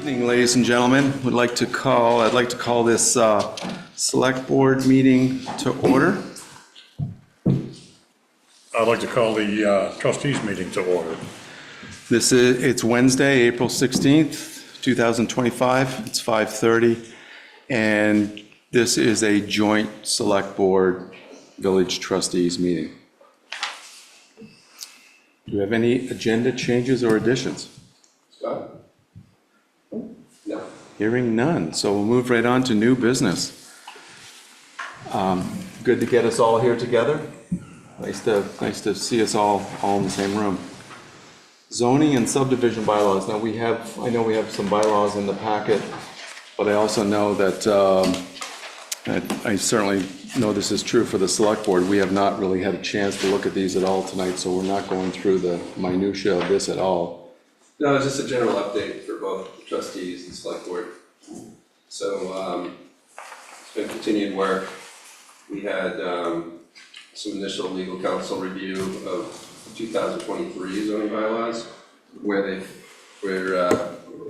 Evening, ladies and gentlemen. I'd like to call this select board meeting to order. I'd like to call the trustees meeting to order. It's Wednesday, April 16th, 2025. It's 5:30, and this is a joint select board village trustees meeting. Do we have any agenda changes or additions? Scott? No. Hearing none, so we'll move right on to new business. Good to get us all here together. Nice to see us all in the same room. Zoning and subdivision bylaws. Now I know we have some bylaws in the packet, but I also know that, I certainly know this is true for the select board. We have not really had a chance to look at these at all tonight, so we're not going through the minutia of this at all. No, it's just a general update for both the trustees and select board. So it's been continued work. We had some initial legal counsel review of 2023 zoning bylaws, where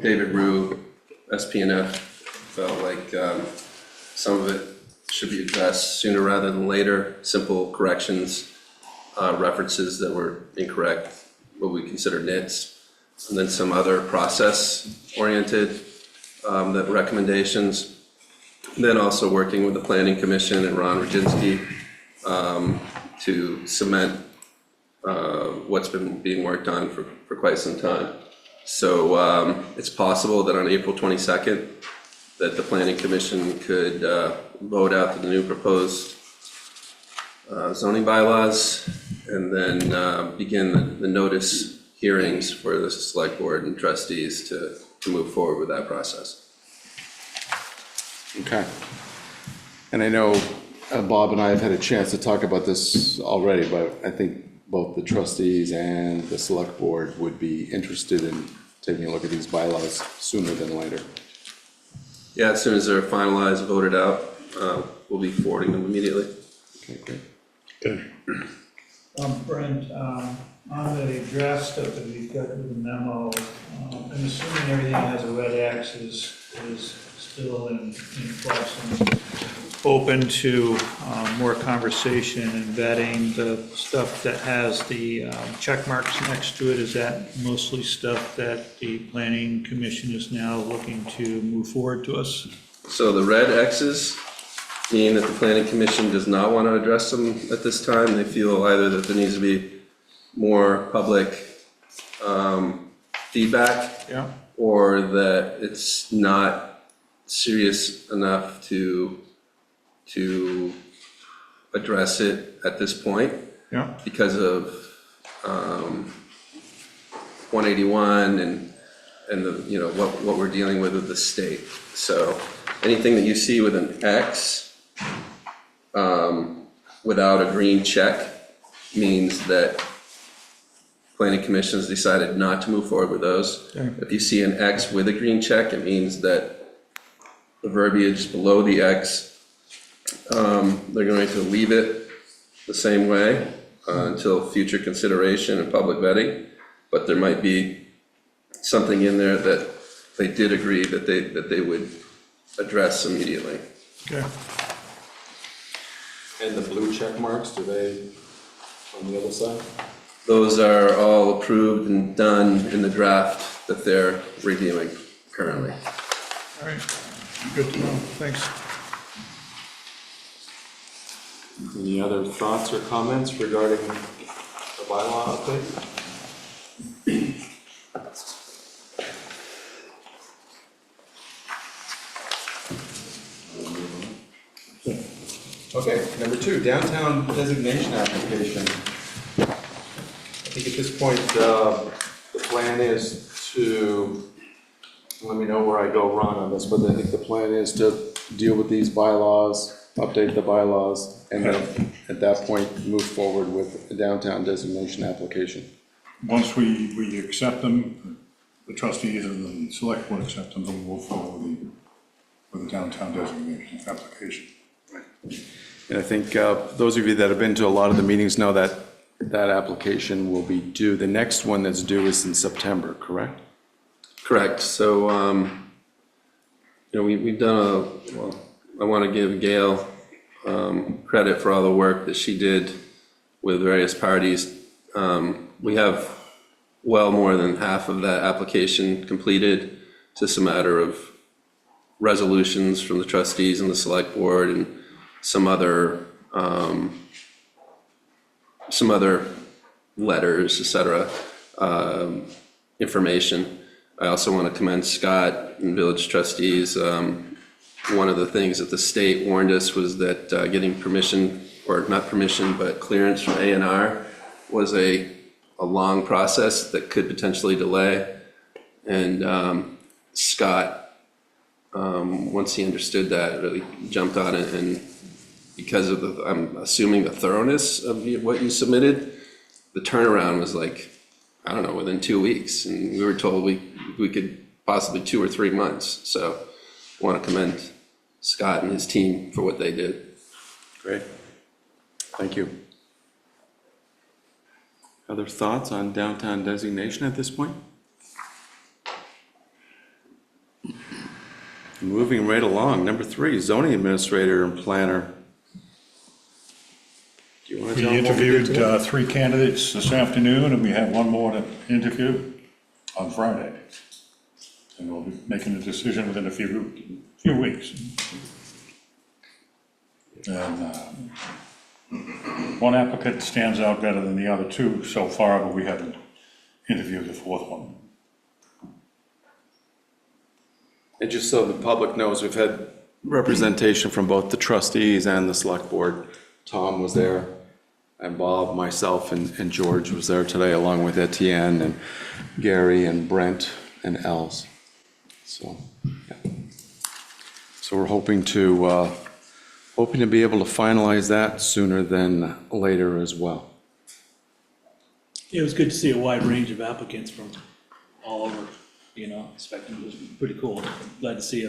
David Rue, SPNF, felt like some of it should be addressed sooner rather than later. Simple corrections, references that were incorrect, what we consider nits. And then some other process-oriented recommendations. And then also working with the Planning Commission and Ron Roginski to cement what's been being worked on for quite some time. So it's possible that on April 22nd, that the Planning Commission could vote out the new proposed zoning bylaws and then begin the notice hearings for the select board and trustees to move forward with that process. Okay. And I know Bob and I have had a chance to talk about this already, but I think both the trustees and the select board would be interested in taking a look at these bylaws sooner than later. Yeah, as soon as they're finalized, voted out, we'll be forwarding them immediately. Okay, great. Okay. Brent, on the draft stuff that we've got with the memo, I'm assuming everything has a red X is still in flux and open to more conversation and vetting. The stuff that has the check marks next to it, is that mostly stuff that the Planning Commission is now looking to move forward to us? So the red X's mean that the Planning Commission does not want to address them at this time. They feel either that there needs to be more public feedback, Yeah. or that it's not serious enough to address it at this point. Yeah. Because of 181 and the what we're dealing with the state. So anything that you see with an X without a green check means that Planning Commission has decided not to move forward with those. Okay. If you see an X with a green check, it means that the verbiage below the X, they're going to leave it the same way until future consideration and public vetting. But there might be something in there that they did agree that they would address immediately. Okay. And the blue check marks, do they on the other side? Those are all approved and done in the draft that they're reviewing currently. All right. Good to know. Thanks. Any other thoughts or comments regarding the bylaw update? Okay, number 2, downtown designation application. I think at this point, the plan is to, let me know where I go wrong on this, but I think the plan is to deal with these bylaws, update the bylaws, and then at that point, move forward with a downtown designation application. Once we accept them, the trustees and the select board accept them, then we'll move forward with the downtown designation application. And I think those of you that have been to a lot of the meetings know that that application will be due. The next one that's due is in September, correct? Correct. So we've done well, I want to give Gail credit for all the work that she did with various parties. We have well more than half of that application completed. It's just a matter of resolutions from the trustees and the select board and some other letters, etc., information. I also want to commend Scott and village trustees. One of the things that the state warned us was that getting permission, or not permission, but clearance from A&R was a long process that could potentially delay. And Scott, once he understood that, really jumped on it, and because of I'm assuming the thoroughness of what you submitted, the turnaround was like, I don't know, within 2 weeks, and we were told we could possibly 2 or 3 months. So I want to commend Scott and his team for what they did. Great. Thank you. Other thoughts on downtown designation at this point? Moving right along, number 3, zoning administrator and planner. Do you want to We tell them what we did interviewed today? 3 candidates this afternoon, and we have 1 more to interview on Friday. And we'll be making a decision within a few weeks. And 1 applicant stands out better than the other 2 so far, but we haven't interviewed the 4th one. And just so the public knows, we've had representation from both the trustees and the select board. Tom was there, and Bob, myself, and George was there today, along with Etienne and Gary and Brent and Els. So, yeah. So we're hoping to be able to finalize that sooner than later as well. It was good to see a wide range of applicants from all over, spectrum. It was pretty cool. Glad to see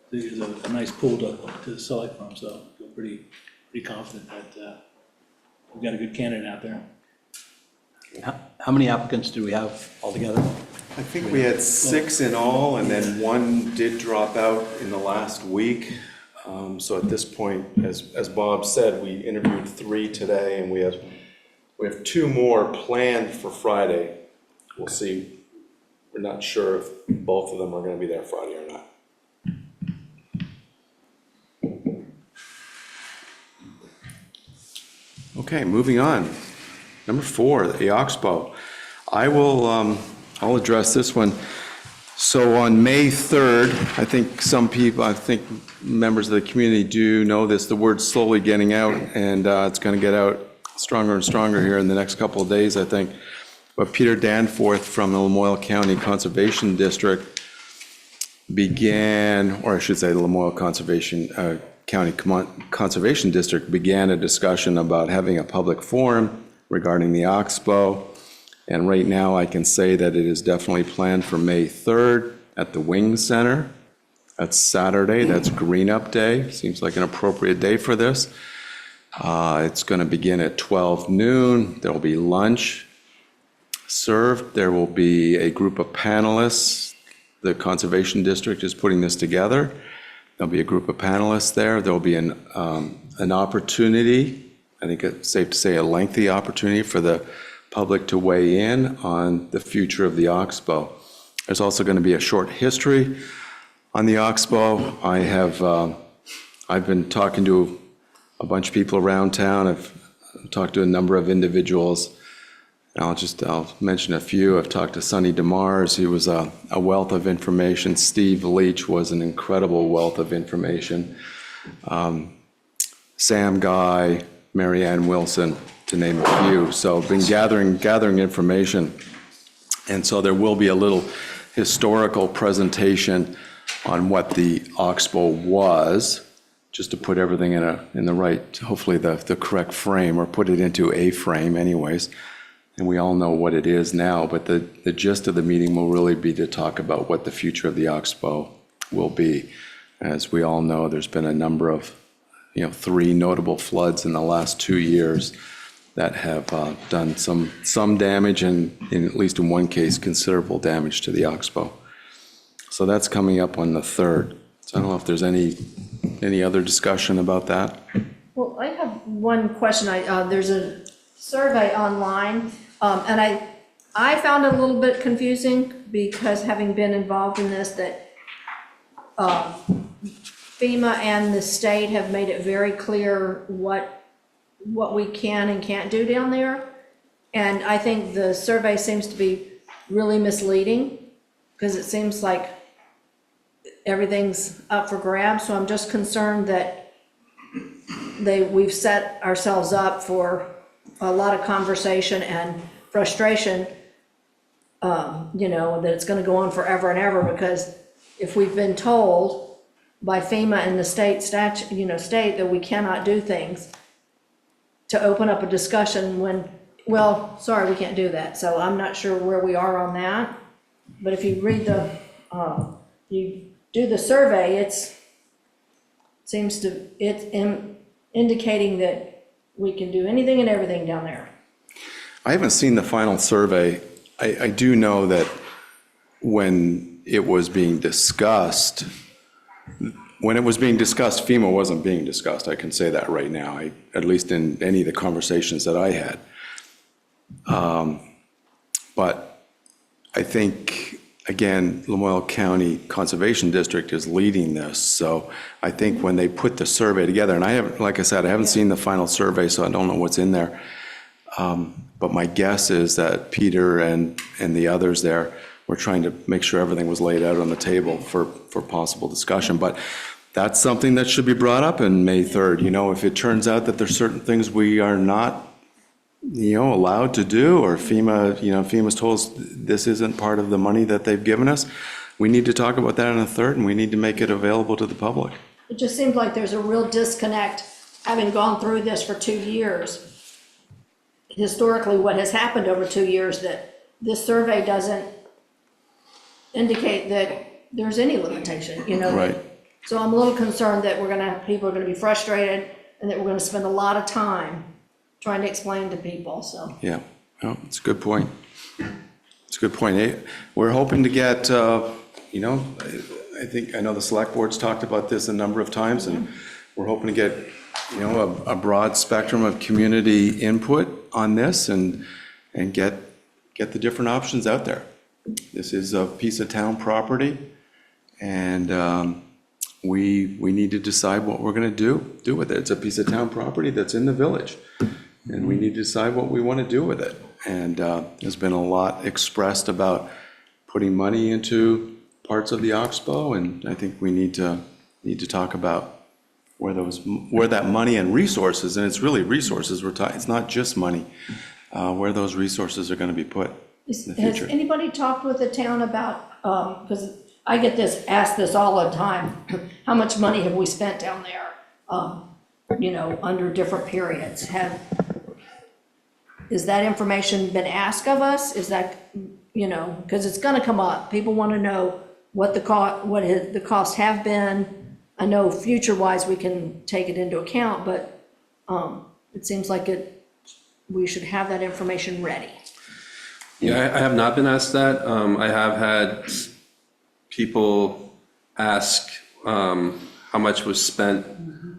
there's a nice pool to select from, so I feel pretty confident that we've got a good candidate out there. How many applicants do we have altogether? I think we had 6 in all, and then 1 did drop out in the last week. So at this point, as Bob said, we interviewed 3 today, and we have 2 more planned for Friday. We'll see. We're not sure if both of them are going to be there Friday or not. Okay, moving on. Number 4, the Oxbow. I'll address this one. So on May 3rd, I think members of the community do know this, the word's slowly getting out, and it's going to get out stronger and stronger here in the next couple of days, I think. But Peter Danforth from the Lamoille County Conservation District began, or I should say the Lamoille County Conservation District began a discussion about having a public forum regarding the Oxbow. And right now I can say that it is definitely planned for May 3rd at the Wing Center. That's Saturday, that's Green Up Day. Seems like an appropriate day for this. It's going to begin at 12 noon. There will be lunch served. There will be a group of panelists. The Conservation District is putting this together. There'll be a group of panelists there. There'll be an opportunity, I think it's safe to say a lengthy opportunity for the public to weigh in on the future of the Oxbow. There's also going to be a short history on the Oxbow. I've been talking to a bunch of people around town. I've talked to a number of individuals. I'll mention a few. I've talked to Sonny DeMars, who was a wealth of information. Steve Leach was an incredible wealth of information. Sam Guy, Marianne Wilson, to name a few. So I've been gathering information. And so there will be a little historical presentation on what the Oxbow was, just to put everything in the right, hopefully the correct frame, or put it into a frame anyways. And we all know what it is now, but the gist of the meeting will really be to talk about what the future of the Oxbow will be. As we all know, there's been a number of, 3 notable floods in the last 2 years that have done some damage, and at least in one case, considerable damage to the Oxbow. So that's coming up on the 3rd. So I don't know if there's any other discussion about that. Well, I have one question. There's a survey online, and I found it a little bit confusing because having been involved in this, that FEMA and the state have made it very clear what we can and can't do down there. And I think the survey seems to be really misleading because it seems like everything's up for grabs. So I'm just concerned that we've set ourselves up for a lot of conversation and frustration, that it's gonna go on forever and ever, because if we've been told by FEMA and the state state that we cannot do things, to open up a discussion when, well, sorry, we can't do that. So I'm not sure where we are on that. But if you read you do the survey, it's indicating that we can do anything and everything down there. I haven't seen the final survey. I do know that when it was being discussed, FEMA wasn't being discussed. I can say that right now, at least in any of the conversations that I had. But I think, again, Lamoille County Conservation District is leading this. So I think when they put the survey together, and I haven't, like I said, I haven't seen the final survey, so I don't know what's in there. But my guess is that Peter and the others there were trying to make sure everything was laid out on the table for possible discussion. But that's something that should be brought up in May 3rd. If it turns out that there's certain things we are not, allowed to do, or FEMA's told us this isn't part of the money that they've given us, we need to talk about that on the 3rd, and we need to make it available to the public. It just seems like there's a real disconnect, having gone through this for 2 years. Historically, what has happened over 2 years, that this survey doesn't indicate that there's any limitation, Right. So I'm a little concerned that people are gonna be frustrated, and that we're gonna spend a lot of time trying to explain to people, so. Yeah, well, it's a good point. It's a good point. We're hoping to get, I know the select board's talked about this a number of times, and we're hoping to get, a broad spectrum of community input on this and get the different options out there. This is a piece of town property, and we need to decide what we're gonna do with it. It's a piece of town property that's in the village, and we need to decide what we want to do with it. And there's been a lot expressed about putting money into parts of the Oxbow, and I think we need to talk about where that money and resources, and it's really resources it's not just money, where those resources are going to be put in the Has future. anybody talked with the town about, because I get asked this all the time, how much money have we spent down there, under different periods? Is that information been asked of us? Is that, because it's gonna come up. People wanna know what the costs have been. I know future-wise we can take it into account, but it seems like we should have that information ready. Yeah, I have not been asked that. I have had people ask how much was spent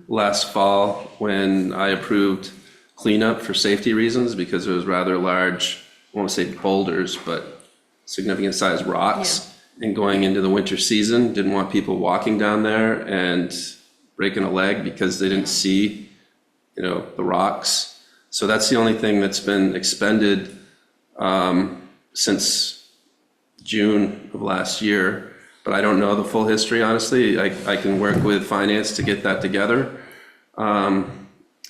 last fall when I approved cleanup for safety reasons, because it was rather large, I won't say boulders, but significant sized rocks. And going into the winter season, didn't want people walking down there and breaking a leg because they didn't see, the rocks. So that's the only thing that's been expended since June of last year. But I don't know the full history, honestly. I can work with finance to get that together.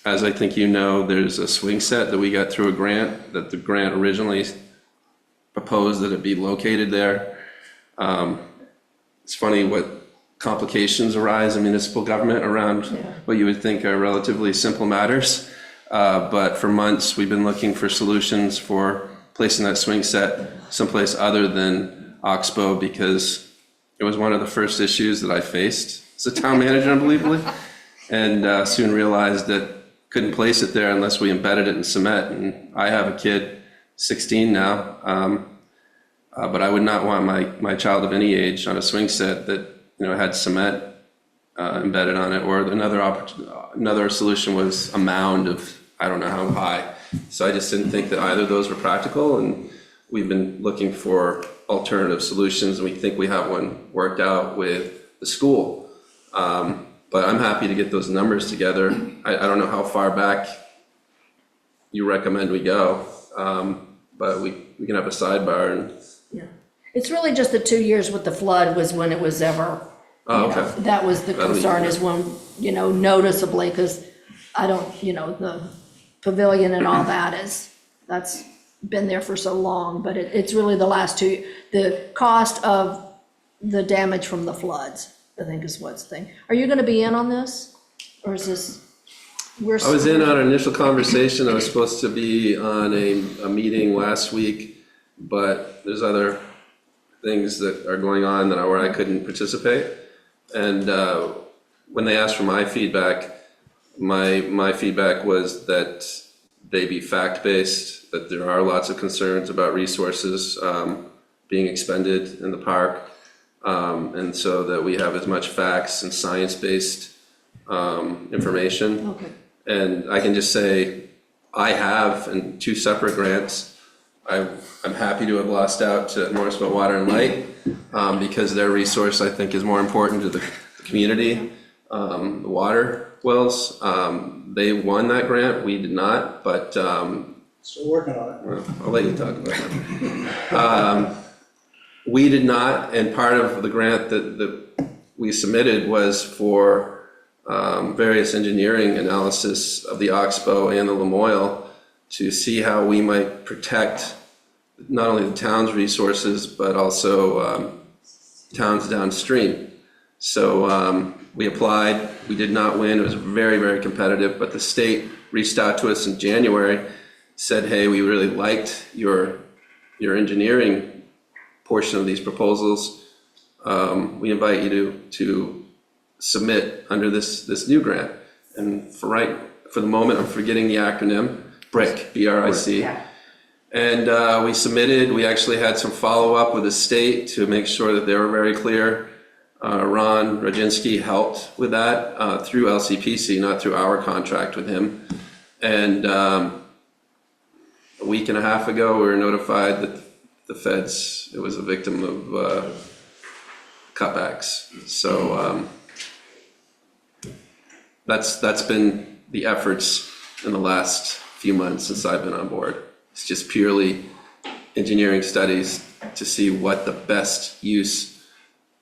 As I think there's a swing set that we got through a grant, that the grant originally proposed that it be located there. It's funny what complications arise in municipal government around what you would think are relatively simple matters. But for months, we've been looking for solutions for placing that swing set someplace other than Oxbow, because it was one of the first issues that I faced as a town manager, unbelievably, and soon realized that couldn't place it there unless we embedded it in cement. And I have a kid, 16 now, but I would not want my child of any age on a swing set that had cement embedded on it, or another solution was a mound of, I don't know how high. So I just didn't think that either of those were practical, and we've been looking for alternative solutions, and we think we have one worked out with the school. But I'm happy to get those numbers together. I don't know how far back you recommend we go, but we can have a sidebar and. Yeah. It's really just the 2 years with the flood was when it was ever, Oh, you know, okay. that was the That'll be concern good. is when, you know, noticeably, because I don't, you know, the pavilion and all that that's been there for so long, but it's really the last two, the cost of the damage from the floods, I think is what's the thing. Are you gonna be in on this? Or is this, I was in on an initial conversation. I was supposed to be on a meeting last week, but there's other things that are going on where I couldn't participate. And when they asked for my feedback, my feedback was that they be fact-based, that there are lots of concerns about resources being expended in the park, and so that we have as much facts and science-based information. okay, And I can just say, I have in 2 separate grants. I'm happy to have lost out to Morristown Water and Light because their resource, I think, is more important to the community. The water wells, they won that grant, we did not, but Still working on it. well, I'll let you talk about that. We did not, and part of the grant that we submitted was for various engineering analysis of the Oxbow and the Lamoille to see how we might protect not only the town's resources, but also towns downstream. So we applied, we did not win, it was very, very competitive, but the state reached out to us in January, said, hey, we really liked your engineering portion of these proposals. We invite you to submit under this new grant. And for the moment, I'm forgetting the acronym, BRIC, B-R-I-C. yeah. And we submitted, we actually had some follow-up with the state to make sure that they were very clear. Ron Rodzinski helped with that through LCPC, not through our contract with him. And a week and a half ago, we were notified that the feds, it was a victim of cutbacks. So that's been the efforts in the last few months since I've been on board. It's just purely engineering studies to see what the best use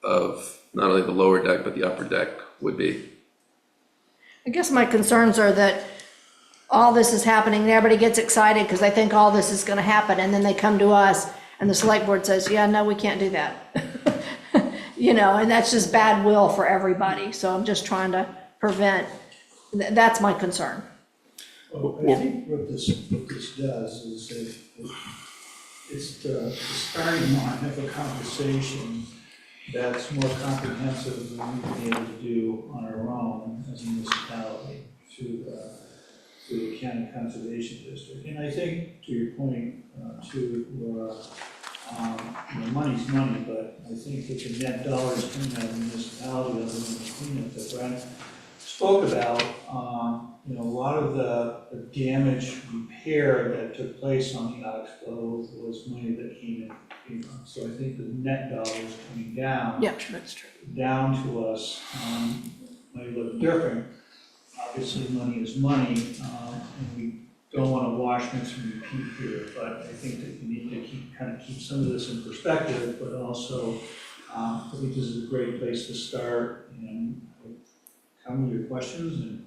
of not only the lower deck, but the upper deck would be. I guess my concerns are that all this is happening, and everybody gets excited because they think all this is gonna happen, and then they come to us, and the select board says, yeah, no, we can't do that. You know, and that's just bad will for everybody, so I'm just trying to prevent, that's my concern. Well, I think what this does is it's to start to have a conversation that's more comprehensive than we've been able to do on our own as a municipality through the county conservation district. And I think, to your point, Laura, you know, money's money, but I think that the net dollars coming out of the municipality, other than the cleanup that Brent spoke about, you know, a lot of the damage repair that took place on the Oxbow was money that came in. So I think the net dollars coming down. Yeah, that's true. Down to us might look different. Obviously, money is money, and we don't want to wash, rinse, and repeat here, but I think that we need to kind of keep some of this in perspective, but also, I think this is a great place to start, and come with your questions,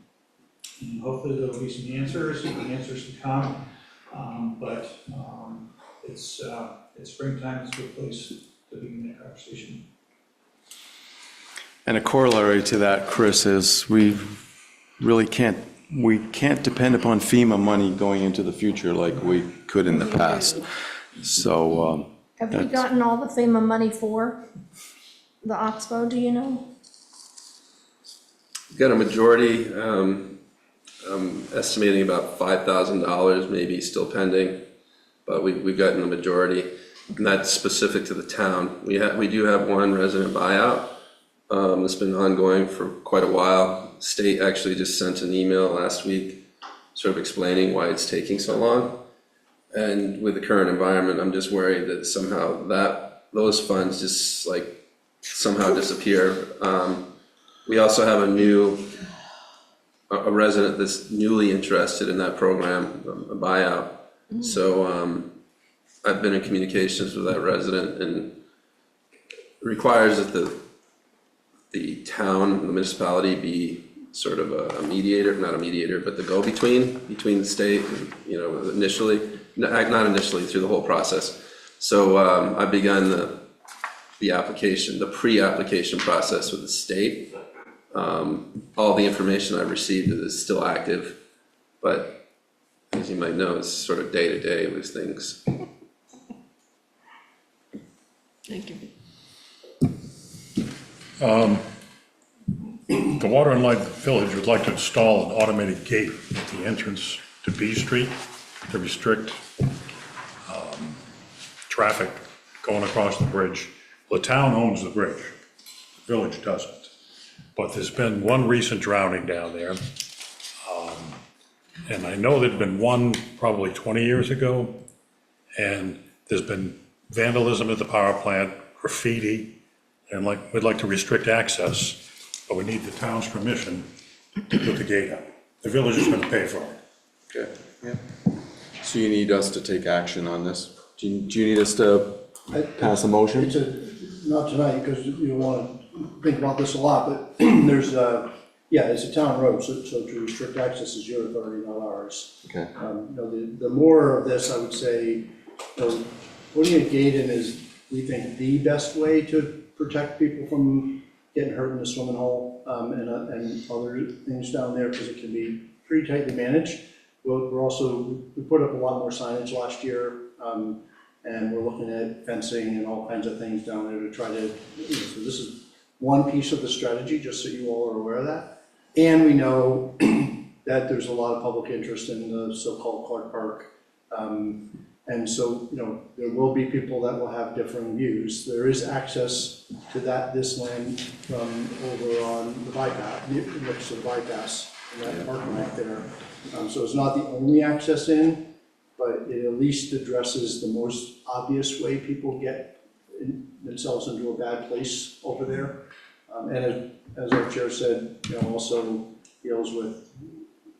and hopefully there'll be some answers to come, but it's springtime, it's a good place to begin that conversation. And a corollary to that, Chris, is we really can't depend upon FEMA money going into the future like we could in the past. So, Have we gotten all the FEMA money for the Oxbow, do you know? We've got a majority, I'm estimating about $5,000 maybe still pending, but we've gotten the majority, and that's specific to the town. We do have one resident buyout, It's been ongoing for quite a while. State actually just sent an email last week sort of explaining why it's taking so long. And with the current environment, I'm just worried that somehow those funds just like somehow disappear. We also have a resident that's newly interested in that program, a buyout. So I've been in communications with that resident, and it requires that the town, the municipality be sort of a mediator, not a mediator, but the go-between between the state, and, you know, initially, not initially, through the whole process. So I've begun the application, the pre-application process with the state. All the information I've received is still active, but as you might know, it's sort of day to day with things. Thank you. The Water and Light Village would like to install an automated gate at the entrance to B Street to restrict traffic going across the bridge. The town owns the bridge, the village doesn't. But there's been one recent drowning down there. And I know there'd been one probably 20 years ago. And there's been vandalism at the power plant, graffiti, and we'd like to restrict access, but we need the town's permission to put the gate up. The village is gonna pay for it. Okay. Yeah. So you need us to take action on this? Do you need us to pass a motion? It's not tonight, because you don't want to think about this a lot, but there's it's a town road, so to restrict access is your authority, not ours. Okay. The more of this, I would say, putting a gate in is, we think, the best way to protect people from getting hurt in the swimming hole, and other things down there, because it can be pretty tightly managed. We put up a lot more signage last year, and we're looking at fencing and all kinds of things down there to try to, so this is one piece of the strategy, just so you all are aware of that. And we know that there's a lot of public interest in the so-called Clark Park. And so, there will be people that will have differing views. There is access to this land from over on the bypass, next to the bypass, in that parking lot there. So it's not the only access in, but it at least addresses the most obvious way people get themselves into a bad place over there. And as our chair said, also deals with,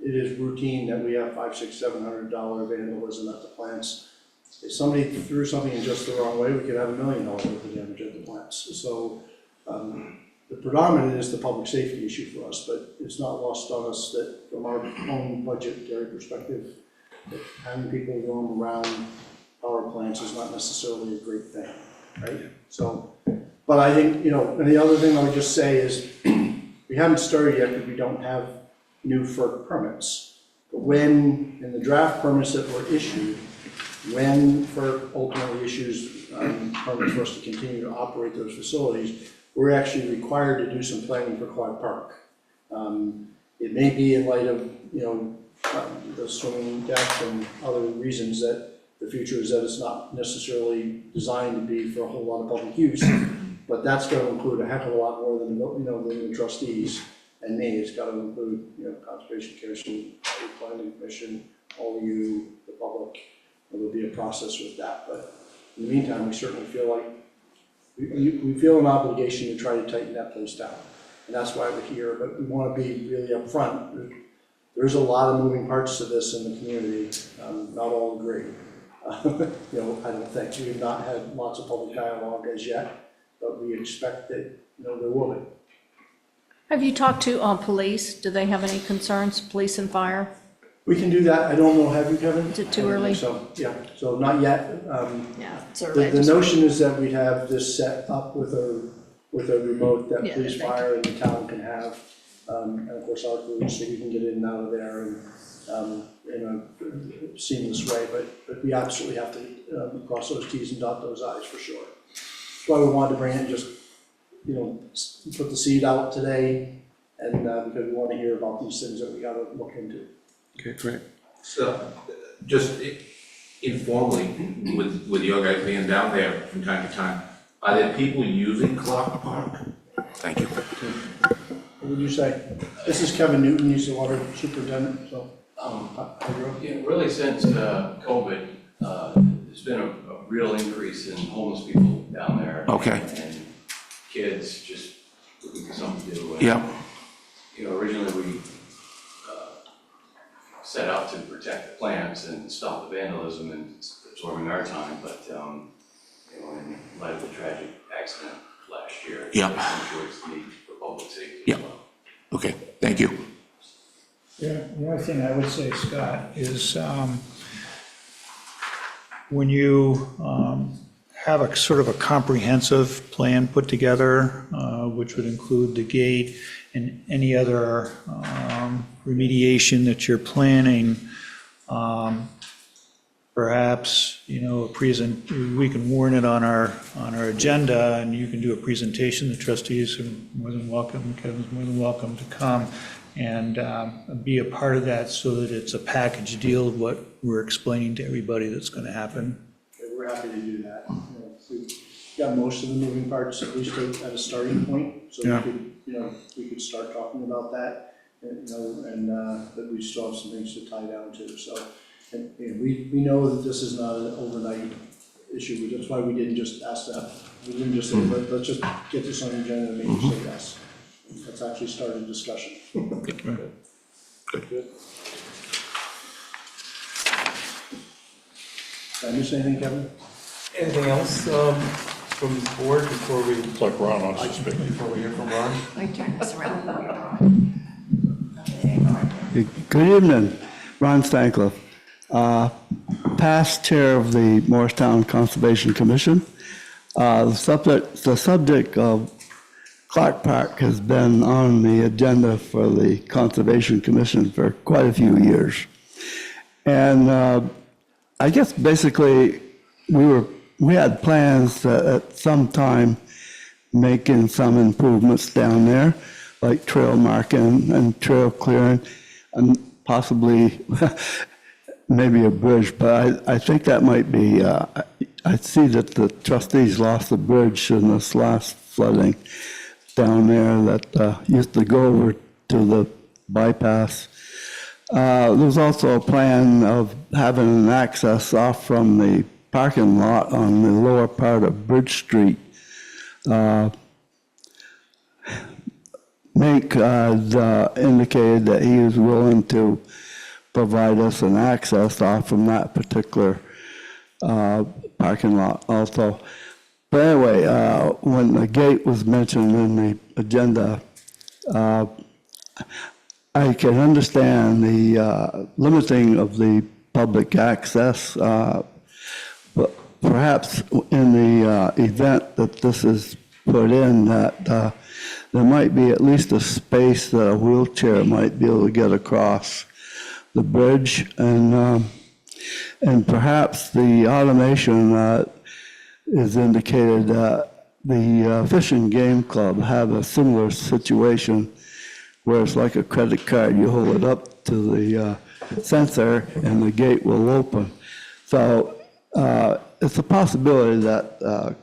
it is routine that we have $500, $600, $700 vandalism at the plants. If somebody threw something in just the wrong way, we could have $1 million worth of damage at the plants. So the predominant is the public safety issue for us, but it's not lost on us that from our own budgetary perspective, that having people roam around power plants is not necessarily a great thing, right? So, but I think, and the other thing I would just say is, we haven't started yet because we don't have new FERC permits. But when, in the draft permits that were issued, when FERC ultimately issues permits for us to continue to operate those facilities, we're actually required to do some planning for Clark Park. It may be in light of, the swimming deck and other reasons that the future is that it's not necessarily designed to be for a whole lot of public use, but that's going to include a heck of a lot more than, than the trustees and me. It's got to include, Conservation Commission, Planning Commission, all of you, the public. There'll be a process with that, but in the meantime, we certainly feel like we feel an obligation to try to tighten that place down, and that's why we're here. But we want to be really upfront. There's a lot of moving parts to this in the community. Not all agree. I don't think we have not had lots of public dialogue as yet, but we expect that there will be. Have you talked to police? Do they have any concerns, police and fire? We can do that. I don't know. Have you, Kevin? Is it too early? So yeah. So not yet. Yeah, it's early. The notion is that we'd have this set up with a remote that Yeah, police, they fire, and the town can have, and of course our crews, so we can get in and out of there and in a seamless way. But we absolutely have to cross those T's and dot those I's for sure. That's why we wanted to bring it and just put the seed out today, and because we want to hear about these things that we got to look into. Okay, great. So, just informally, with your guys being down there from time to time, are there people using Clark Park? Thank you. What would you say? This is Kevin Newton, he's the water superintendent, so. Yeah, really since COVID, there's been a real increase in homeless people down there. Okay. And kids just looking for something to do. And, Yeah. You know, originally we set out to protect the plants and stop the vandalism and absorbing our time, but, you know, in light of the tragic accident last year. Yeah. I'm sure it's the need for public safety Yeah. as well. Okay, thank you. Yeah, the only thing I would say, Scott, is when you have a sort of a comprehensive plan put together, which would include the gate and any other remediation that you're planning, perhaps, you know, we can warn it on our agenda, and you can do a presentation. The trustees are more than welcome, Kevin's more than welcome to come and be a part of that, so that it's a package deal of what we're explaining to everybody that's going to happen. Okay, we're happy to do that. You know, we've got most of the moving parts, at least at a starting point, so Yeah. we could start talking about that, and, you know, and that we still have some things to tie down to, so. And we know that this is not an overnight issue, that's why we didn't just ask that. We didn't just say, let's just get this on the agenda and make you say yes. Let's actually start a discussion. Good. Did I miss anything, Kevin? Anything else from the board before we It's like Ron wants to speak. hear from Ron? I turn this around. Good evening, Ron Stankliff, past chair of the Morristown Conservation Commission. The subject of Clark Park has been on the agenda for the Conservation Commission for quite a few years. And I guess basically we had plans to, at some time, making some improvements down there, like trail marking and trail clearing, and possibly maybe a bridge, but I think that might be, I see that the trustees lost the bridge in this last flooding down there that used to go over to the bypass. There's also a plan of having an access off from the parking lot on the lower part of Bridge Street. Mike indicated that he was willing to provide us an access off from that particular parking lot also. But anyway, when the gate was mentioned in the agenda, I can understand the limiting of the public access, but perhaps in the event that this is put in, that there might be at least a space that a wheelchair might be able to get across the bridge, and perhaps the automation that is indicated that the Fish and Game Club have a similar situation where it's like a credit card. You hold it up to the sensor and the gate will open. So it's a possibility that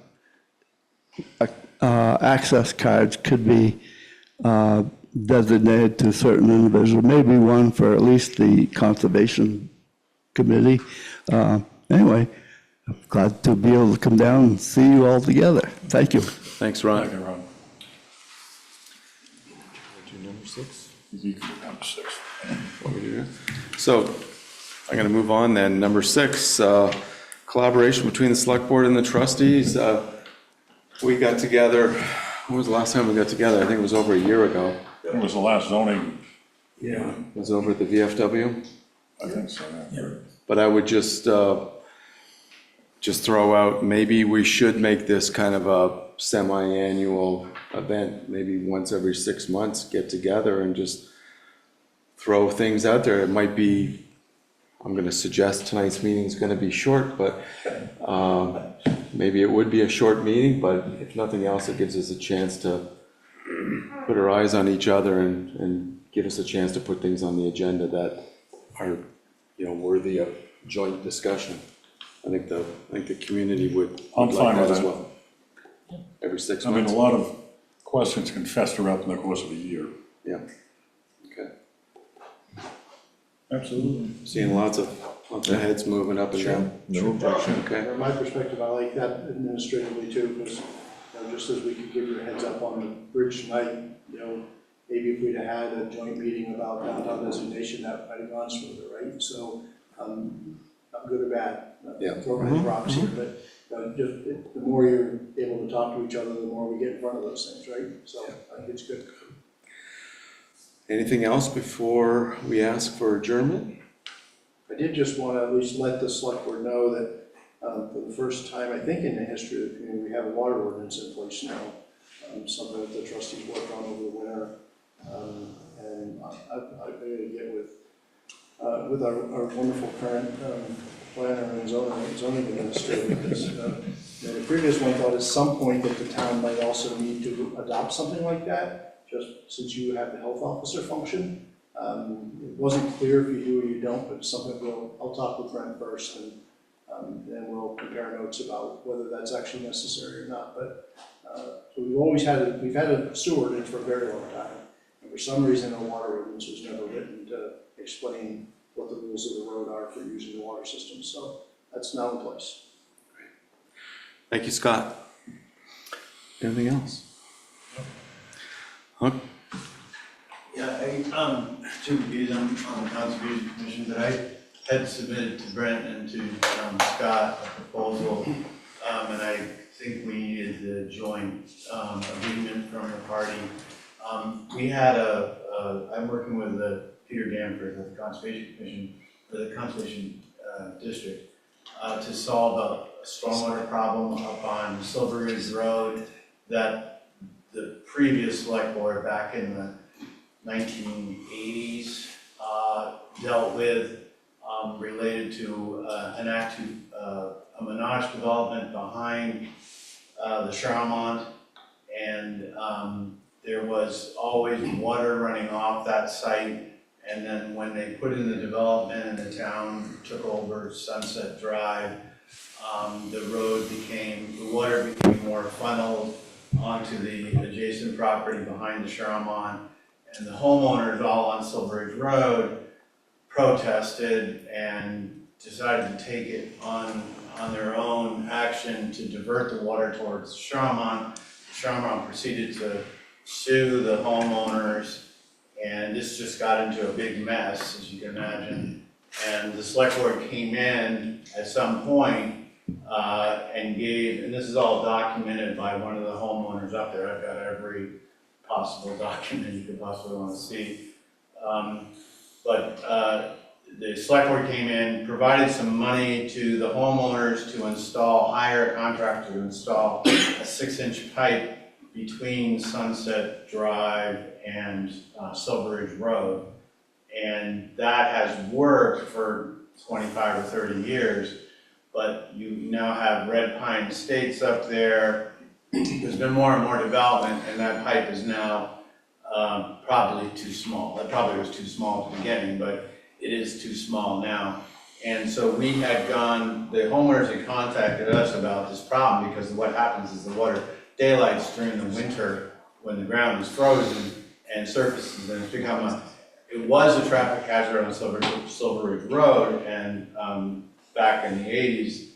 access cards could be designated to certain individuals, maybe one for at least the Conservation Committee. Anyway, I'm glad to be able to come down and see you all together. Thank you. Thanks, Ron. Thank you, Ron. Number 6? You can do number 6. What we do here? So I'm going to move on then. Number 6, collaboration between the select board and the trustees. We got together, when was the last time we got together? I think it was over a year ago. It was the last zoning, Yeah. It was over at the VFW. I think so, yeah. But I would just throw out, maybe we should make this kind of a semi-annual event, maybe once every 6 months, get together and just throw things out there. It might be, I'm going to suggest tonight's meeting is going to be short, but maybe it would be a short meeting, but if nothing else, it gives us a chance to put our eyes on each other and give us a chance to put things on the agenda that are, you know, worthy of joint discussion. I think the community would I'm like fine that with as that. well. Every 6 I mean, months. a lot of questions can fester up in the course of a year. Yeah. Okay. Absolutely. Seeing lots of heads moving up and down. No objection. Okay. From my perspective, I like that administratively too, because, just as we could give you a heads up on the bridge tonight, maybe if we'd had a joint meeting about downtown designation, that might have gone smoother, right? So, not good or bad, Yeah. not throwing any rocks here, but, just, the more you're able to talk to each other, the more we get in front of those things, right? So, I think it's good. Anything else before we ask for adjournment? I did just want to at least let the select board know that for the first time, I think in the history of the community, we have a water ordinance in place now, something that the trustees worked on over the winter. And I'm going to get with our wonderful current planner and zoning administrator, because the previous one thought at some point that the town might also need to adopt something like that, just since you have the health officer function. It wasn't clear if you do or you don't, but it's something I'll talk with Brent first, and then we'll compare notes about whether that's actually necessary or not. But so we've had a sewer ordinance for a very long time, and for some reason a water ordinance was never written to explain what the rules of the road are for using the water system. So that's now in place. Thank you, Scott. Anything else? Huh? Yeah, two reviews on the Conservation Commission, but I had submitted to Brent and to Scott a proposal, and I think we needed the joint agreement from the party. We had I'm working with Peter Danforth at the Conservation Commission, for the Conservation District, to solve a stormwater problem up on Silver Ridge Road that the previous select board back in the 1980s dealt with, related to a Menage development behind the Charlemont, and there was always water running off that site. And then when they put in the development and the town took over Sunset Drive, the water became more funneled onto the adjacent property behind the Charlemont. And the homeowners all on Silver Ridge Road protested and decided to take it on their own action to divert the water towards Charlemont. Charlemont proceeded to sue the homeowners, and this just got into a big mess, as you can imagine. And the select board came in at some point and this is all documented by one of the homeowners up there. I've got every possible document you could possibly want to see. But the select board came in, provided some money to the homeowners to hire a contractor to install a 6-inch pipe between Sunset Drive and Silver Ridge Road. And that has worked for 25 or 30 years, but you now have Red Pine Estates up there. There's been more and more development, and that pipe is now probably too small. That probably was too small at the beginning, but it is too small now. And so the homeowners had contacted us about this problem, because what happens is the water daylights during the winter when the ground is frozen and surfaces, and it was a traffic hazard on Silver Ridge Road, and back in the 80s,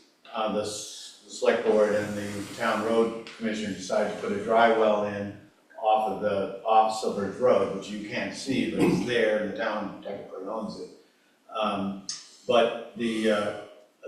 the select board and the town road commissioner decided to put a dry well in off Silver Ridge Road, which you can't see, but it's there, and the town technically owns it. But the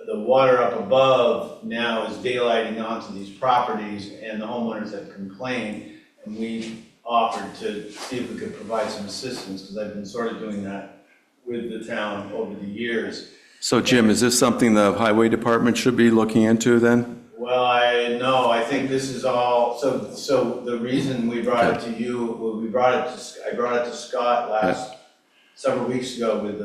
water up above now is daylighting onto these properties, and the homeowners have complained, and we offered to see if we could provide some assistance, because I've been sort of doing that with the town over the years. So Jim, is this something the highway department should be looking into then? Well, I think this is all, so the reason we brought it to you, I brought it to Scott several weeks ago with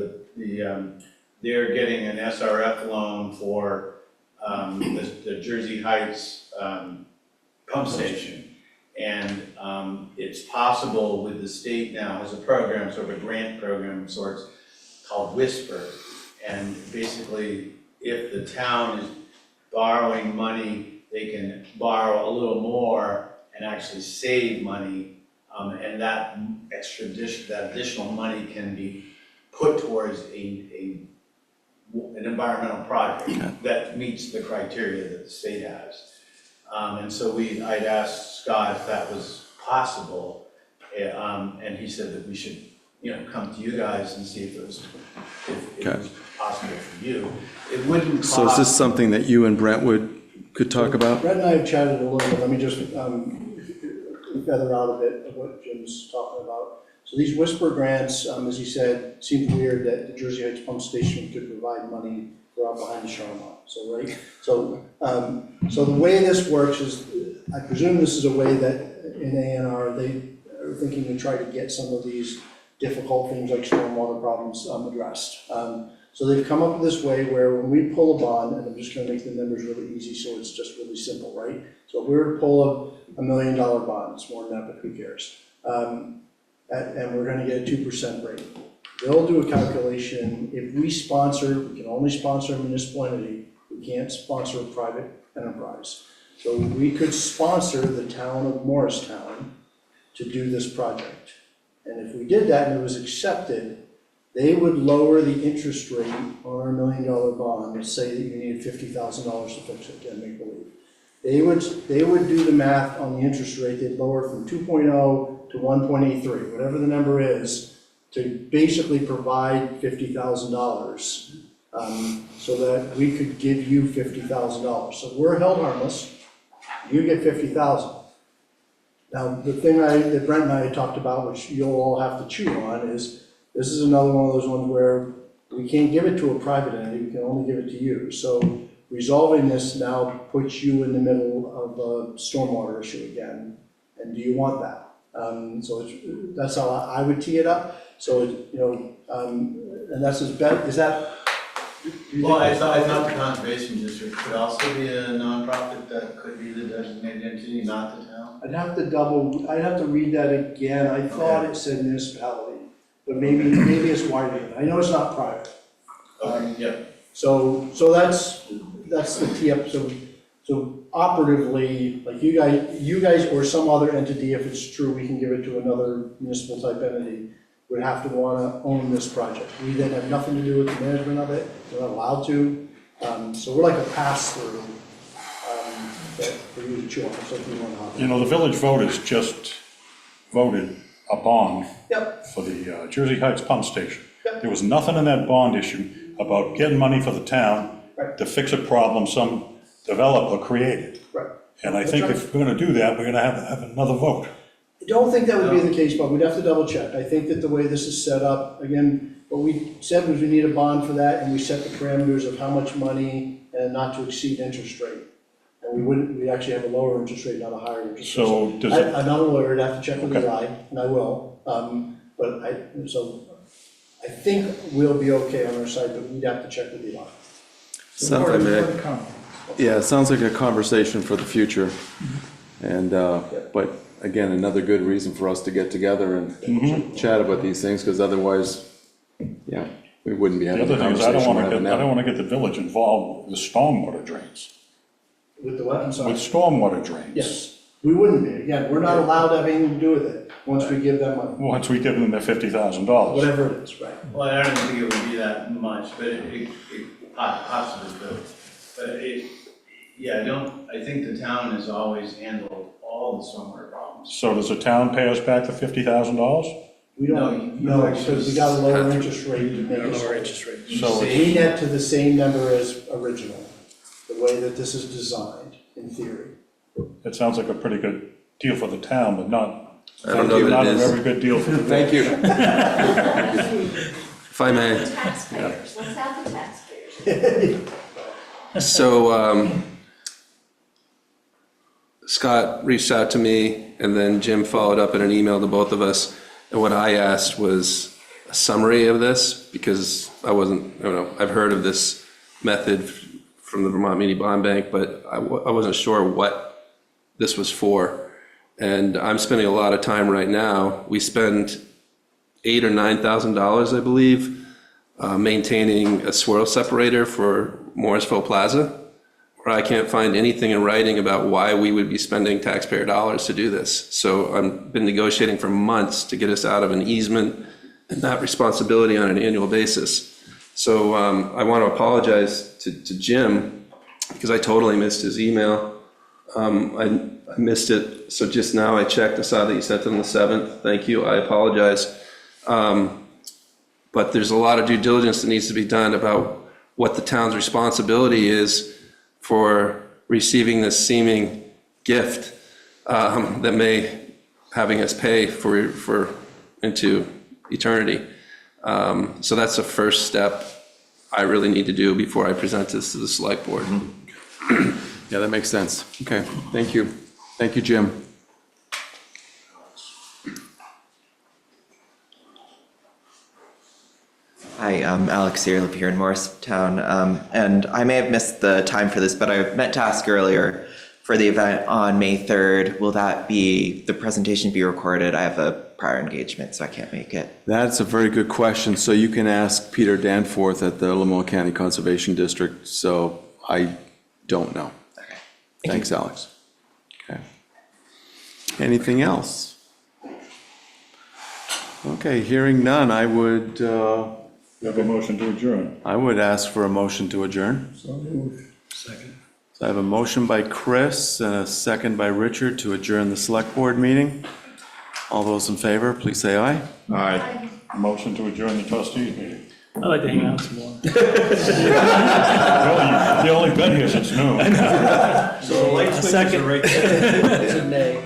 they're getting an SRF loan for the Jersey Heights pump station. And it's possible with the state now has a program, sort of a grant program of sorts, called Whisper. And basically, if the town is borrowing money, they can borrow a little more and actually save money. And that that additional money can be put towards an environmental project that meets the criteria that the state has. And so I'd asked Scott if that was possible, and he said that we should, come to you guys and see if it was possible for you. It wouldn't cost. So is this something that you and Brent could talk about? Brett and I have chatted a little bit, let me just feather out a bit of what Jim's talking about. So these whisper grants, as he said, seemed weird that the Jersey Heights pump station could provide money for out behind the Charlemont, so, right? So the way this works is, I presume this is a way that in A&R, they are thinking to try to get some of these difficult things like stormwater problems addressed. So they've come up with this way where when we pull a bond, and I'm just gonna make the numbers really easy so it's just really simple, right? So if we were to pull a $1 million bond, it's more than that, but who cares? And we're gonna get a 2% rate. They'll do a calculation, if we sponsor, we can only sponsor a municipal entity, we can't sponsor a private enterprise. So we could sponsor the town of Morristown to do this project. And if we did that and it was accepted, they would lower the interest rate on our $1 million bond, and say that you needed $50,000 to fix it, again, make believe. They would do the math on the interest rate, they'd lower it from 2.0 to 1.83, whatever the number is, to basically provide $50,000, so that we could give you $50,000. So we're held harmless, you get $50,000. Now, the thing that Brent and I had talked about, which you'll all have to chew on, is this is another one of those ones where we can't give it to a private entity, we can only give it to you. So resolving this now puts you in the middle of a stormwater issue again, and do you want that? So that's how I would tee it up. So, and that's is that? Well, I thought the conservation district could also be a nonprofit that could be the designated entity, not the town. I'd have to read that again. I thought it said municipality, but maybe it's wider than that. I know it's not private. Okay, yeah. So that's the tee up. So operatively, like you guys or some other entity, if it's true, we can give it to another municipal type entity, would have to want to own this project. We then have nothing to do with the management of it. We're not allowed to. So we're like a pass-through for you to chew on. So if you want to hop in. The village voters just voted a bond Yep. for the Jersey Heights pump station. Yep. There was nothing in that bond issue about getting money for the town Right. to fix a problem some developer created. Right. And I That's think right. if we're gonna do that, we're gonna have another vote. I don't think that would be the case, but we'd have to double check. I think that the way this is set up, again, what we said was we need a bond for that, and we set the parameters of how much money and not to exceed interest rate. And we'd actually have a lower interest rate, not a higher interest rate. So does it, I'm not a lawyer, I'd have to check with Okay. Eli, and I will. But I think we'll be okay on our side, but we'd have to check with Eli. So if I may, yeah, it sounds like a conversation for the future. And, but again, another good reason for us to get together and chat about these things, because otherwise, yeah, we wouldn't be the having the other thing is, conversation we're having I don't now. wanna get the village involved with stormwater drains. With the what, I'm sorry? With stormwater drains. Yes, we wouldn't be. Again, we're not allowed to have anything to do with it once we give them money, Once we give them their $50,000. whatever it is, right? Well, I don't think it would be that much, but it possibly could. But I think the town has always handled all the stormwater problems. So does the town pay us back the $50,000? We don't, No, no, because we got a lower interest rate to make it. Lower interest rate. So We net to the same number as original, the way that this is designed, in theory. it sounds like a pretty good deal for the town, but not, I don't know that not it a is. very good deal for the village. Thank you. If I may. Taxpayers, let's have the taxpayers. So, Scott reached out to me, and then Jim followed up in an email to both of us. And what I asked was a summary of this, because I don't know, I've heard of this method from the Vermont Muni Bond Bank, but I wasn't sure what this was for. And I'm spending a lot of time right now. We spend $8,000 or $9,000, I believe, maintaining a swirl separator for Morrisville Plaza, or I can't find anything in writing about why we would be spending taxpayer dollars to do this. So I've been negotiating for months to get us out of an easement and that responsibility on an annual basis. So I want to apologize to Jim because I totally missed his email. I missed it, so just now I checked, I saw that you sent it on the 7th. Thank you, I apologize. But there's a lot of due diligence that needs to be done about what the town's responsibility is for receiving this seeming gift that may having us pay for into eternity. So that's the first step I really need to do before I present this to the select board. Yeah, that makes sense. Okay, thank you. Thank you, Jim. Hi, I'm Alex here, I live here in Morristown, and I may have missed the time for this, but I meant to ask earlier, for the event on May 3rd, will that be, the presentation be recorded? I have a prior engagement, so I can't make it. That's a very good question. So you can ask Peter Danforth at the Lamoille County Conservation District. So I don't know. Okay. Thanks, Alex. Okay. Anything else? Okay, hearing none, I would, You have a motion to adjourn. I would ask for a motion to adjourn. So moved. Second. So I have a motion by Chris and a second by Richard to adjourn the select board meeting. All those in favor, please say aye. Aye. Motion to adjourn the trustees meeting. I'd like to hang out some more. Well, you only been here since noon. So the light switches are right there. It's a nay.